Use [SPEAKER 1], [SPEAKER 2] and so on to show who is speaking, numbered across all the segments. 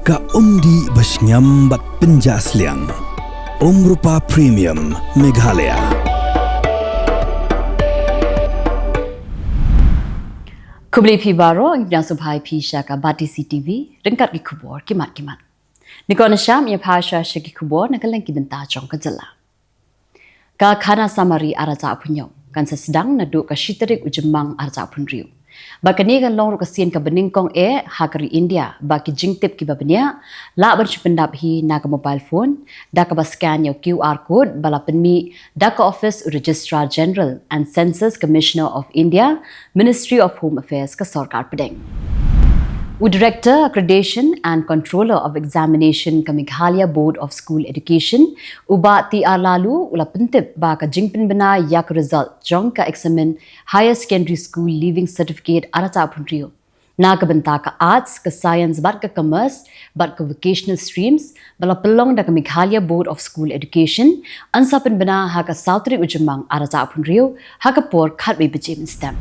[SPEAKER 1] Ka umdi basnyam bat penjasliang. Rupa Premium Meghalaya.
[SPEAKER 2] Kubli pi baro yang subhai pi syaka bati CTV rengkat ki Khubor kimat. Nikon syam ya pasha syaki Khubor na Kylleng ki benta jong ka Jylla. Ka khana samari araja punyo kan sedang na du ka Tarik Jymmang araja pun riu. Bakani kan long ka sien ka beningkong hakari India baki jingtip ki babnya la ban pendap hi na ka mobile phone da ka scan yo QR code bala penmi da ka office registrar general and census commissioner of India Ministry of Home Affairs ka sarkar pedeng. Director Accreditation and Controller of Examination ka Meghalaya Board of School Education uba ti lalu ula pentip ba ka jingpin bena yak result jong ka examen higher secondary school leaving certificate arata punrio na ka benta ka arts ka science bat ka commerce bat ka vocational streams bala pelong da ka Meghalaya Board of School Education ansapin bena ha ka Tarik Jymmang arata punrio ha ka por khatwe bejem stem.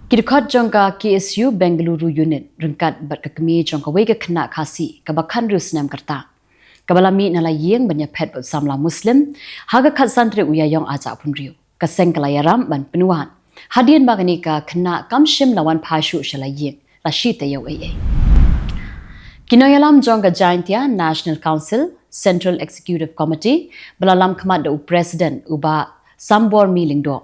[SPEAKER 2] Kirikot jongka KSU Bengaluru unit rengkat bat kekemi jongka wega kena kasi kabakan rusnam kerta. Kabalami nala yeng banya pet bot samla Muslim haga kat santri uyayong aja pun riu. Kaseng kalayaram ban penuhan. Hadian bagani ka kena kamshim lawan pashu shalayeng rashita yaw ay. Kinoyalam jongka Jaintia National Council Central Executive Committee balalam kamat da President uba Sambor Milingdo.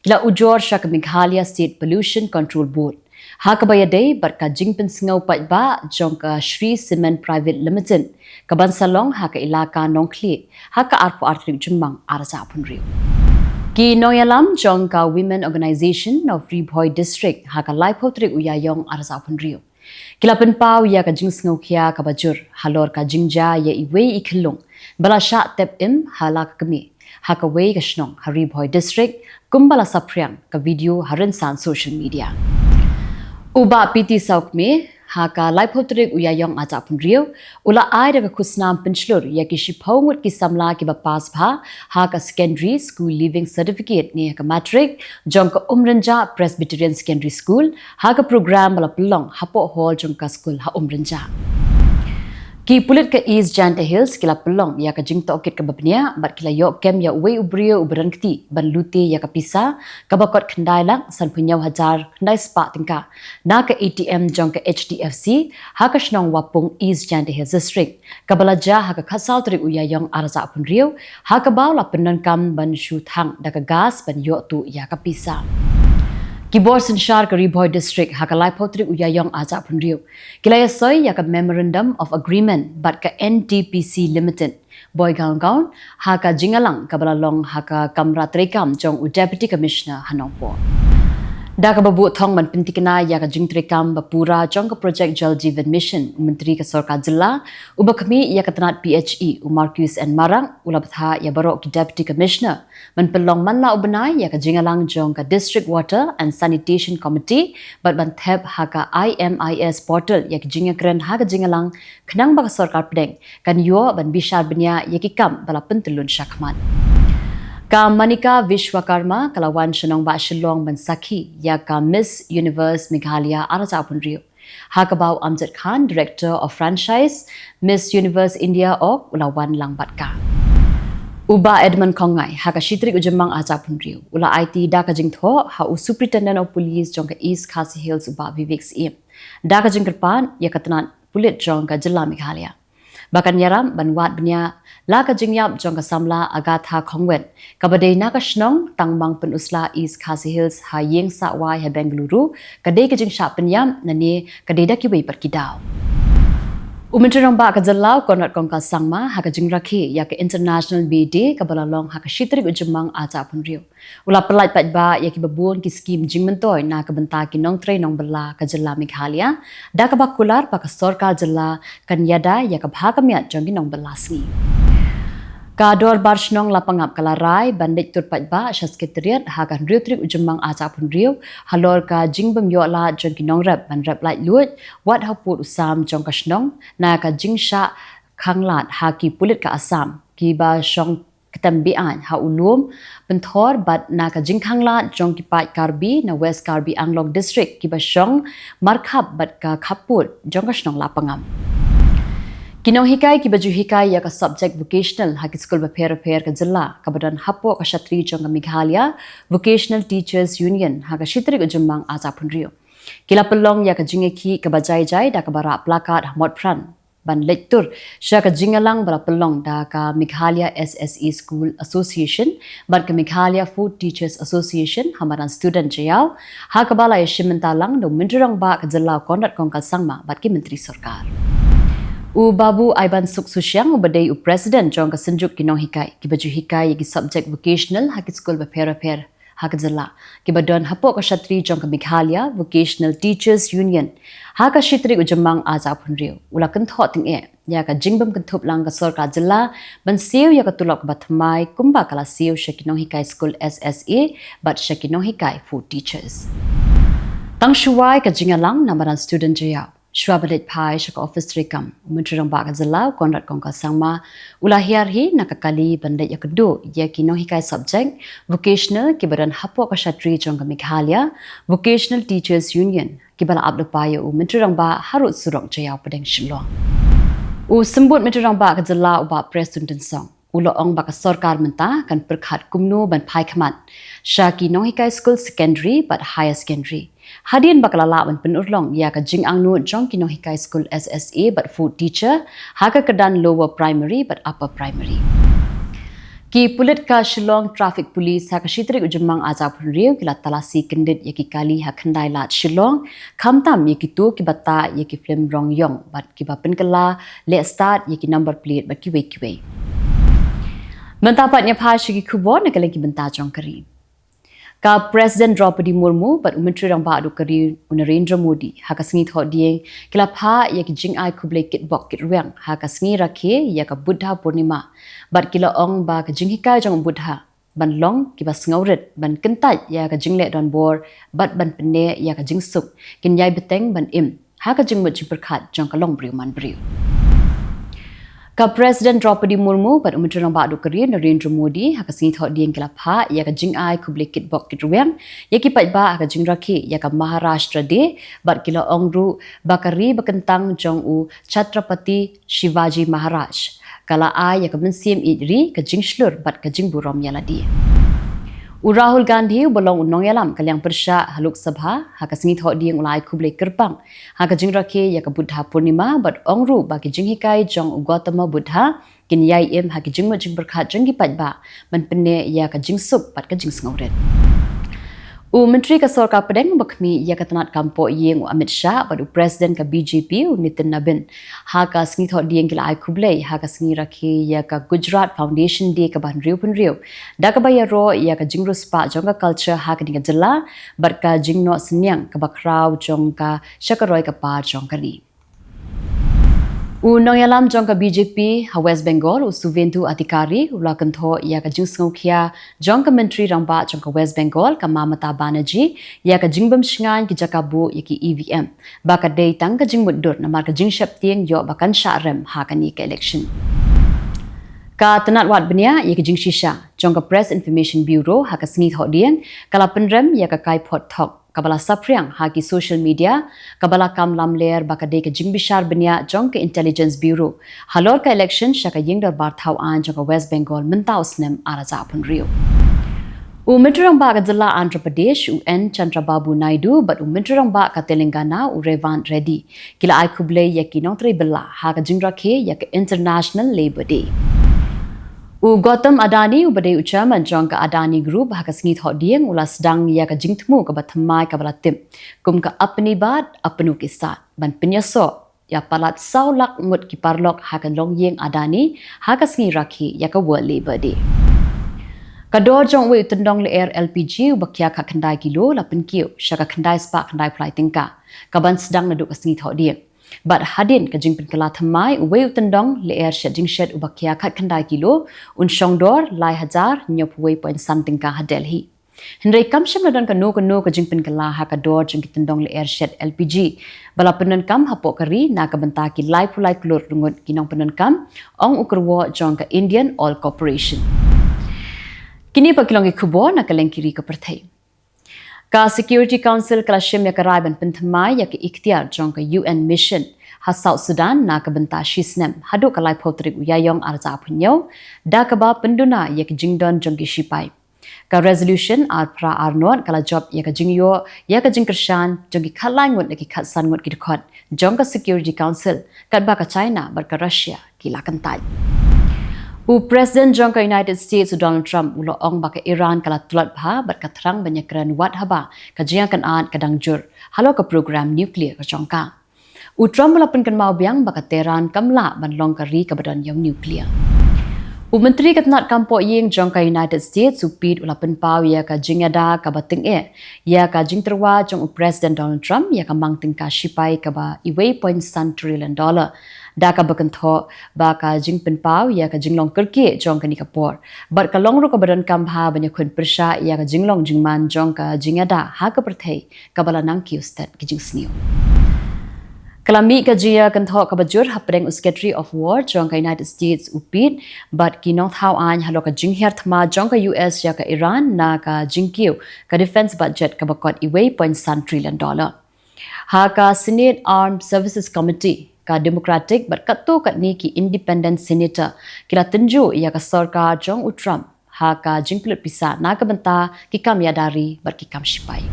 [SPEAKER 2] Kila ujor sya ka Meghalaya State Pollution Control Board. Hakabaya day barka jingpin singaw ba jongka Shri Cement Private Limited. Kaban salong haka ilaka nongkli haka arpo Tarik Jymmang arasa pun riu. Ki noyalam jongka Women Organization of Pyrthei District haka laipo Tarik uyayong arasa pun riu. Kila penpau ya ka jing singaw kia ka bajur halor ka jingja ya iwe Kylleng bala sya tep halak kami. Haka wei ka shnong Pyrthei District kumbala sapriang ka video harinsan social media. Uba PT Saukme haka laipo Tarik uyayong aja pun riu ula ai da ka kusnam penslur ya ki shipawngut ki samla ki bapas bha haka secondary school leaving certificate ni ka matric jong ka umranja Presbyterian Secondary School haka program bala pelong hapo hall jong ka school ha umranja. Ki pulit ka East Janta Hills kila pelong ya ka jingto okit ka babnya bat kila yok kem ya we ubrio uberan kti ban luti ya ka pisa ka bakot khandai lang san punyaw hajar khandai spa tingka na ka ATM jong ka HDFC ha ka shnong wapung East Janta Hills District ka balaja ha ka khasal Tarik uyayong arza pun riu ha ka baw la penan kam ban shu thang da ka gas ban yo tu ya ka pisa. Khubor Sanshar ka Pyrthei District haka laipo Tarik uyayong aja pun riu. Kilaya soy ya ka Memorandum of Agreement bat ka NTPC Limited. Boy gaun haka jingalang kabalalong haka kamra trekam jong Deputy Commissioner hanongpo. Da ka babu thong man pintikina ya ka jing trekam bapura jong ka Project Jal Jeevan Mission Menteri ka Sarkar Jylla uba kami ya ka tanat PHE Marcus and Marang ula batha ya barok ki Deputy Commissioner man pelong manla ubanai ya ka jingalang jong ka District Water and Sanitation Committee bat ban thep haka IMIS portal ya ki jingakren haka jingalang khnang ba ka Sarkar pedeng kan yo ban bishar benya ya ki kam bala pentelun syakman. Ka Manika Vishwakarma kalawan shanong ba shilong ban sakhi ya ka Miss Universe Meghalaya arasa pun riu. Hakabaw Amjad Khan Director of Franchise Miss Universe India ok ulawan lang batka. Uba Edmund Kongai haka Tarik Jymmang aja pun riu. Ula IT da ka jingtho ha Superintendent of Police jong ka East Khasi Hills uba Vivek CM. Da ka jingkerpan ya ka tanan pulit jong ka Jylla Meghalaya. Bakan yaram banwat benya la ka jingyap jong ka samla agatha khongwet kabadei na ka shnong tangmang penusla East Khasi Hills ha yeng sa wai ha Bengaluru kadei ka jing sha penyam nani kadei da ki wei perkidaw. Umentrong ba ka Jylla konrat kong ka sangma ha ka jingrakhi ya ka International Bay Day ka balalong ha ka Tarik Jymmang aja pun riu. Ula pelait pat ba ya ki babun ki skim jingmentoy na ka benta ki nong tre nong bala ka Jylla Meghalaya da ka bakular pa ka Sarkar Jylla kan yada ya ka bha ka miat jong ki nong bala sngi. Ka dor barshnong lapangap kalarai bandit turpat ba sya sekretariat hakan riu Tarik Jymmang aja pun riu halor ka jingbam yo la jong ki nong rap ban rap lait lut wat haput usam jong ka shnong na ka jingsha khanglat haki pulit ka Assam ki ba shong ketambian ha ulum penthor bat na ka jingkhanglat jong ki pat Karbi na West Karbi Anglong District ki ba shong markhap bat ka khaput jong ka shnong lapangam. Kinong hikai ki baju hikai ya ka subject vocational ha ki school repair ka Jylla ka badan hapo ka shatri jong ka Meghalaya Vocational Teachers Union ha ka shitri ka Jymmang aza punrio. Kila pelong ya ka jingeki ka bajai jai da ka bara plakat hamot pran ban lectur sya ka jingalang bara pelong da ka Meghalaya SSE School Association ban ka Meghalaya Food Teachers Association hamaran student jayau ha ka bala ya shimentalang do mindrang ba ka Jylla kondat kong ka sangma bat ki menteri sarkar. U Babu Aiban Suk Susyang u badai u President jong ka senjuk kinong hikai ki baju hikai ki subject vocational ha ki school repair ha ka Jylla ki badon hapo ka shatri jong ka Meghalaya Vocational Teachers Union ha ka shitri u Jymmang aza punrio ula kan tho ting e ya ka jingbam kan thup lang ka sarkar Jylla ban seo ya ka tulok batmai kumba kala seo shakinong hikai school SSA but shakinong hikai food teachers tang shuwai ka jingalang namaran student jaya Shwabalit Pai shaka office rekam mentrang ba ka Jylla konrat kong ka sangma ula hiar hi nakakali bandai ya kedo ya kinong hikai subject vocational ki badan hapo ka shatri jong ka Meghalaya Vocational Teachers Union ki bala abdo payo u mentrang ba harut surok jaya padang shilong u sembut mentrang ba ka Jylla u ba president song ulo ong ba ka sarkar menta kan perkhat kumno ban pai khamat shaki nong hikai school secondary but higher secondary Hadian bakalala ban penurlong ya ka Jymmang nu jong kinong hikai school SSA but food teacher haka kedan lower primary but upper primary. Ki pulit ka Shillong traffic police haka shitrik u Jymmang aza punriu kila talasi kendit ya ki kali ha khandai lat Shillong khamtam ya ki tu ki bata ya ki film rong yong but ki ba penkala let start ya ki number plate but ki we. Mentapat nya phai ki Khubor na kaleng ki benta jong kari. Ka President Draupadi Murmu but Menteri Rang Ba Kari Narendra Modi haka sngi tho dieng kila pha ya ki jingai khuble kit bok kit riang haka sngi rakhe ya ka Buddha Purnima but kila ong ba ka jinghikai jong Buddha ban long ki ba sngoret ban kentai ya ka jingle don bor but ban penne ya ka jingsuk kin yai beteng ban im haka jingmut jimperkhat jong ka long briu man briu Ka President Draupadi Murmu but Menteri Rang Ba Kari Narendra Modi haka sngi tho dieng kila pha ya ka jingai khuble kit bok kit riang ya ki pai ba haka jingrakhe ya ka Maharashtra de but kila ongru bakari bakentang jong u Chhatrapati Shivaji Maharaj kala ai ya ka mensim idri ka jingslur but ka jingburom yaladi U Rahul Gandhi bolong unong yalam kalyang persha haluk sabha haka sngi tho dieng ulai khuble kerpang haka jingrakhe ya ka Buddha Purnima but ongru ba ki jinghikai jong Gautama Buddha kin yai em haki jingma jingberkhat jonggi patba ban penne ya ka jingsuk pat ka jingsngauret U Menteri ka Sarkar Padang bakmi ya ka tanat kampo yeng Amit Shah but u President ka BJP u Nitin Nabin haka sngi tho dieng kila ai khuble haka sngi rakhe ya ka Gujarat Foundation Day ka ban riu da ka baya ro ya ka jingru spa jong ka culture haka ni ka Jylla but ka jingno senyang ka bakrau jong ka shakaroi ka par jong ka ni U Nongyalam jong ka BJP ha West Bengal u Suventu Adhikari ula kantho ya ka jingsngau khia jong ka Menteri Rang Ba jong ka West Bengal ka Mamata Banerjee ya ka jingbam shngan ki jakabu ya ki EVM ba ka dei tang ka jingmut dur na mar ka jingshap tieng yo bakan sharem ha ka ni ka election Ka tanat wat benya ya ka jingshisha jong ka Press Information Bureau ha ka sngi tho dieng kala penrem ya ka kai phot thok kabala sapriang haki social media kabala kam lam ler bakade ke jingbishar benya jong ke intelligence bureau halor ka election shaka yingdar bar thau an jong West Bengal mentau snem araja apun rio u mentrang ba ka Jylla Andhra Pradesh u N Chandrababu Naidu but u mentrang ba ka Telangana u Revant Reddy kila ai khuble ya ki notri billa ha ka jingrakhe ya ka International Labour Day U Gautam Adani u badai u chairman jong ka Adani Group haka sngi tho dieng ula sedang ya ka jingthmu ka bathamai ka balatim kum ka apni bat apnu ke sat ban penyaso ya palat saulak ngut ki parlok haka longyeng Adani haka sngi rakhi ya ka World Labour Day Kador jong we tendong le air LPG u bakya ka khandai kilo la penkiu shaka khandai spa khandai fly tingka ka ban sedang na du ka sngi tho dieng But hadin ka jingpin kala thamai uwe utendong le air shed jing shed ubakya khat khandai kilo un shongdor lai hazar nyop we point something ka Delhi Henry kamsham na don ka no ka jingpin kala ha ka dor jing kitendong le air shed LPG bala penan kam hapo kari na ka banta ki lai pulai klur rungot kinong penan kam ong ukurwo jong ka Indian Oil Corporation Kini pakilong Khubor na kaleng kiri ka Pyrthei Ka Security Council kala shim ya karai ban pinthamai ya ki ikhtiar jong ka UN mission ha South Sudan na ka benta shisnem hadu kalai potrik uyayong arza punyo da ka ba penduna ye ka jingdon jongki shipai ka resolution ar pra arnon kala job ye ka jingyo ye ka jingkershan jongki khalai ngot ki khatsan ngot ki khot jong ka Security Council kat ba ka China bar ka Russia ki la kan tai U President Jong ka United States Donald Trump ulo ong baka Iran kala tulat bha bat ka thrang banyakran wat haba ka jiang kan an kadang jur halo ka program nuclear ka chongka U Trump la pen kan mau biang baka Tehran kamla ban long ka ri ka badan yang nuclear U Menteri Katnat Kampo Ying Jong ka United States upit ula pen pau ya ka jingada ka bating ya ka jing terwa jong U President Donald Trump ya ka mang tingka shipai ka ba $1.1 trillion da ka bakan tho ba ka jing pen pau ya ka jinglong kerki jong ka ni kapor bar ka long ru ka badan kam ha banya khun persha ya ka jinglong jingman jong ka jingada ha ka Pyrthei ka bala nang Houston ki jing sniu Kalami ka Jylla kan tho ka bajur hapreng Secretary of War jong ka United States upit but ki North how an halo ka jingher thma jong ka US ya ka Iran na ka jingkiu ka defense budget ka bakot $1.1 trillion ha ka Senate Armed Services Committee ka Democratic but katu kat ni ki Independent Senator kila tenju ya ka sarkar jong u Trump ha ka jingplut pisa na ka benta ki kam yadari but ki kam shipai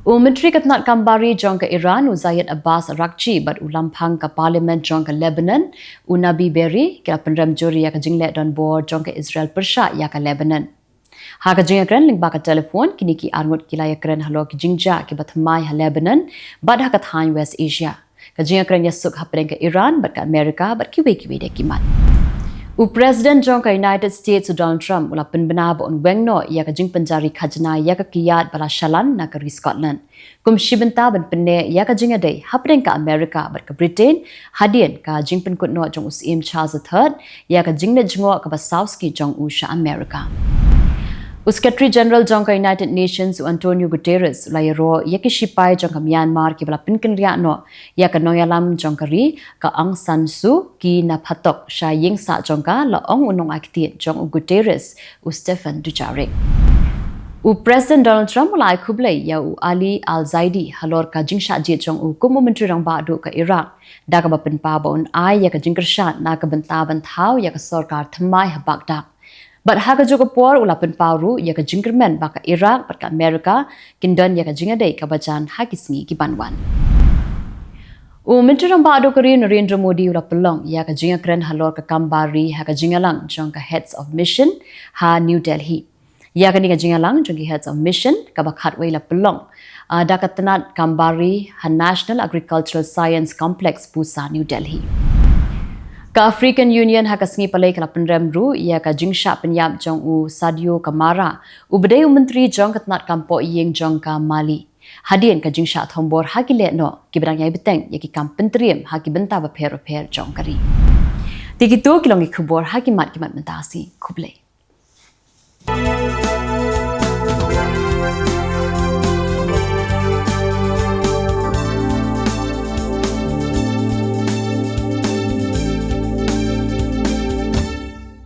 [SPEAKER 2] U Menteri Katnat Kambari jong ka Iran u Zayed Abbas Rakchi but u lampang ka Parliament jong ka Lebanon u Nabi Berry kila penrem juri ya ka jingle don board jong ka Israel Persha ya ka Lebanon ha ka jinga kren link ba ka telefon kini ki arngot kila ya kren halo ki jingja ki batmai ha Lebanon bad ha ka Thai West Asia ka jinga kren ya suk hapreng ka Iran but ka America but kiwe de kimat U President jong ka United States Donald Trump ula penbena ba on wengno ya ka jing penjari khajna ya ka kiyat bala shalan na ka Scotland kum shibenta ban penne ya ka jinga dei hapreng ka America but ka Britain hadien ka jing pen kutno jong usim Charles III ya ka jingne jingo ka ba Southski jong u sha America Secretary General jong ka United Nations Antonio Guterres layro yaki shipai jong ka Myanmar ki bala pinkin ria no ya ka noyalam jong ka ri ka Aung San Suu Kyi na phatok sha ying sa jong ka la ong unong akti jong Guterres Stephen Dujarric U President Donald Trump lai khublei ya u Ali Al-Zaidi halor ka jingsha je jong u kum menteri rang ba do ka Iraq da ka ba pen pa ba on ai ya ka jingkersha na ka benta ban thau ya ka sarkar thmai ha bagdak But haga juga por ula pen pauru ya ka jingkermen baka Iraq bat ka Amerika kindon ya ka jingadei ka bajan hakisngi ki banwan. U menterang ba ado kari Narendra Modi ula pelong ya ka jingakren halor ka Kambari ha ka jingalang jong ka heads of mission ha New Delhi. Ya ka ni ka jingalang jong ki heads of mission ka bakhat wei la pelong. Da ka tenat Kambari ha National Agricultural Science Complex Pusa New Delhi. Ka African Union ha kasngi palai kala penrem ru ya ka jingsha penyap jong u Sadio Kamara u bedai u menteri jong katnat kampo yeng jong ka Mali hadien ka jingsha thombor ha ki le no ki berang yai beteng ya ki kam pentriem ha ki benta ba per jong kari tiki to kilong ki Khubor ha ki mat mentasi khublei